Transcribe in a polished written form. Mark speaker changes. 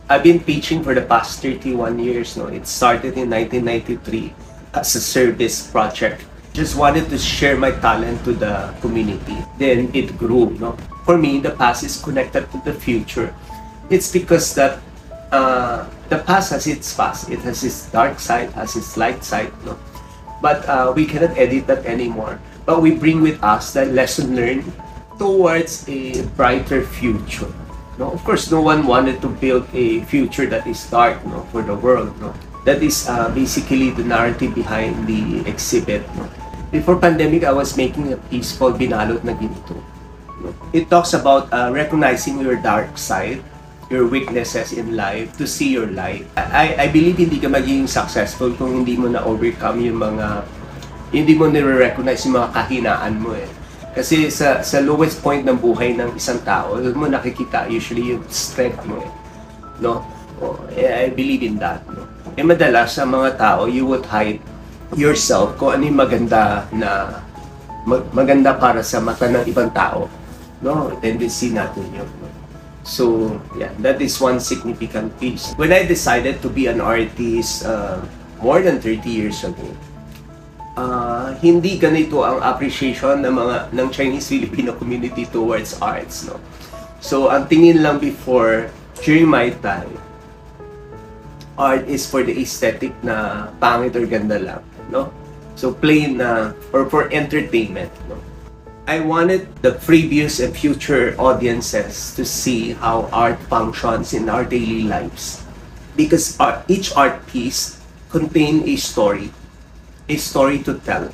Speaker 1: I've been teaching for the past 31 years. No, it started in 1993 as a service project. Just wanted to share my talent to the community. Then it grew. No, for me, the past is connected to the future. It's because that the past has its past. It has its dark side, has its light side. No, but we cannot edit that anymore. But we bring with us the lesson learned towards a brighter future. No, of course, no one wanted to build a future that is dark, no, for the world. No, that is basically the narrative behind the exhibit. No, before pandemic, I was making a piece called Binalot na Ginto. No? It talks about recognizing your dark side, your weaknesses in life, to see your light. I believe hindi ka magiging successful kung hindi mo na-overcome yung mga, hindi mo nire-recognize yung mga kahinaan mo eh. Kasi sa lowest point ng buhay ng isang tao, doon mo nakikita usually yung strength mo eh. No? I believe in that. No? Eh madalas sa mga tao, you would hide yourself kung ano yung maganda na maganda para sa mata ng ibang tao. No? Tendency natin yun. No? So, yeah, that is one significant piece. When I decided to be an artist more than 30 years ago, hindi ganito ang appreciation ng Chinese Filipino community towards arts, no. So ang tingin lang before, during my time, art is for the aesthetic na pangit or ganda lang, no. So plain na or for entertainment, no. I wanted the previous and future audiences to see how art functions in our daily lives, because each art piece contains a story to tell.